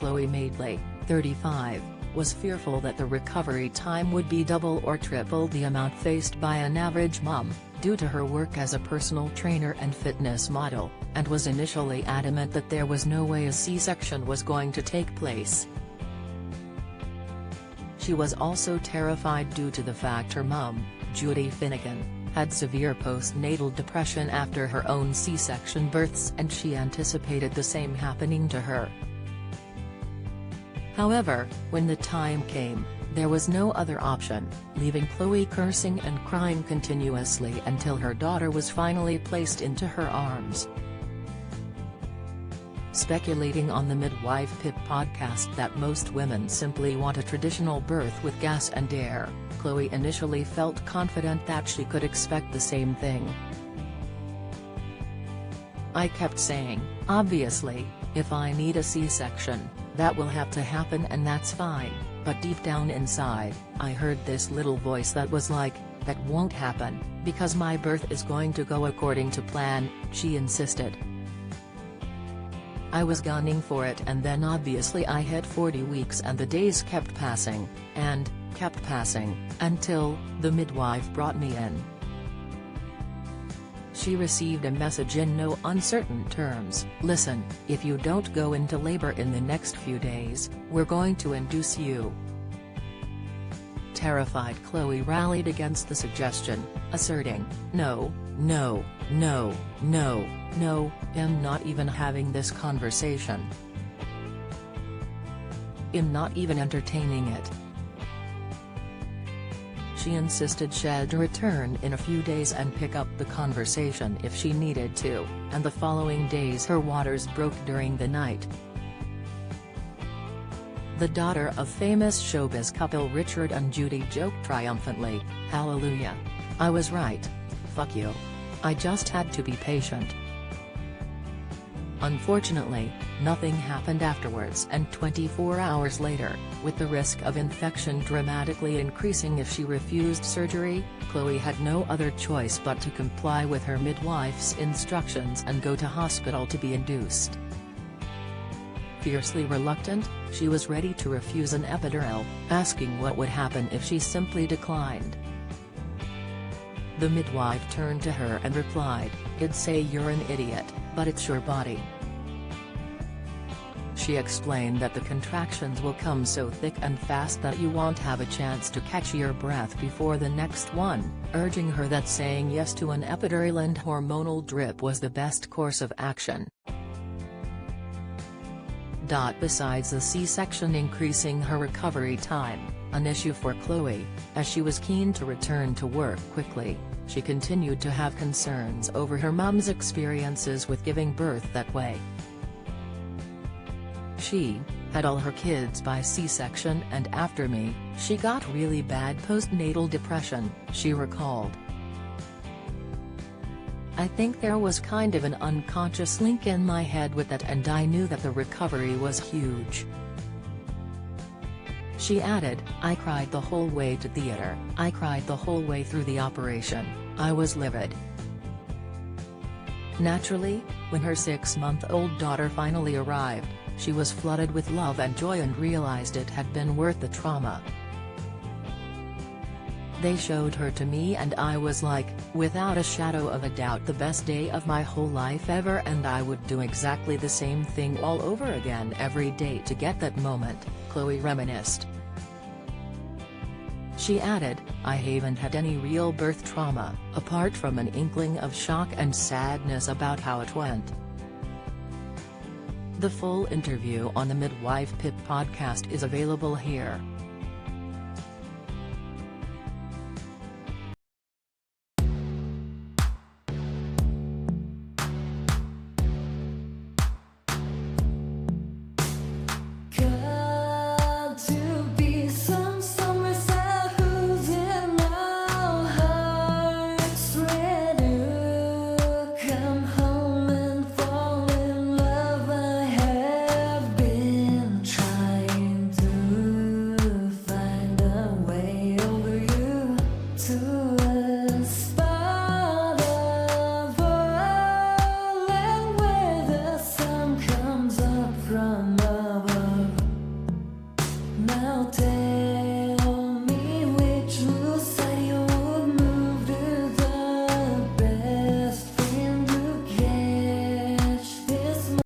Chloe Madeley, 35, was fearful that the recovery time would be double or triple the amount faced by an average mom, due to her work as a personal trainer and fitness model, and was initially adamant that there was no way a C-section was going to take place. She was also terrified due to the fact her mom, Judy had severe postnatal depression after her own C-section births, and she anticipated the same happening to her. However, when the time came, there was no other option, leaving Chloe cursing and crying continuously until her daughter was finally placed into her arms. Speculating on the Midwife Pip podcast that most women simply want a traditional birth with gas and air, Chloe initially felt confident that she could expect the same thing. "I kept saying, obviously, if I need a C-section, that will have to happen and that's fine, but deep down inside, I heard this little voice that was like, that won't happen, because my birth is going to go according to plan," she insisted. "I was gunning for it, and then obviously I hit 40 weeks and the days kept passing, and kept passing, until the midwife brought me in." She received a message in no uncertain terms: "Listen, if you don't go into labor in the next few days, we're going to induce you." Terrified, Chloe rallied against the suggestion, asserting, "No, no, no, no, no, I'm not even having this conversation. I'm not even entertaining it." She insisted she'd return in a few days and pick up the conversation if she needed to, and the following days her waters broke during the night. The daughter of famous showbiz couple Richard and Judy joked triumphantly, "Hallelujah. I was right. Fuck you. I just had to be patient." Unfortunately, nothing happened afterwards, and 24 hours later, with the risk of infection dramatically increasing if she refused surgery, Chloe had no other choice but to comply with her midwife's instructions and go to hospital to be induced. Fiercely reluctant, she was ready to refuse an epidural, asking what would happen if she simply declined. The midwife turned to her and replied, "I'd say you're an idiot, but it's your body." She explained that the contractions will come so thick and fast that you won't have a chance to catch your breath before the next one, urging her that saying yes to an epidural and hormonal drip was the best course of action. Besides the C-section increasing her recovery time, an issue for Chloe, as she was keen to return to work quickly, she continued to have concerns over her mom's experiences with giving birth that way. "She had all her kids by C-section, and after me, she got really bad postnatal depression," she recalled. "I think there was kind of an unconscious link in my head with that, and I knew that the recovery was huge." She added, "I cried the whole way to theater, I cried the whole way through the operation, I was livid." Naturally, when her 6-month-old daughter finally arrived, she was flooded with love and joy and realized it had been worth the trauma. "They showed her to me and I was like, without a shadow of a doubt, the best day of my whole life ever, and I would do exactly the same thing all over again every day to get that moment," Chloe reminisced. She added, "I haven't had any real birth trauma, apart from an inkling of shock and sadness about how it went." The full interview on the Midwife Pip podcast is available here. I'll take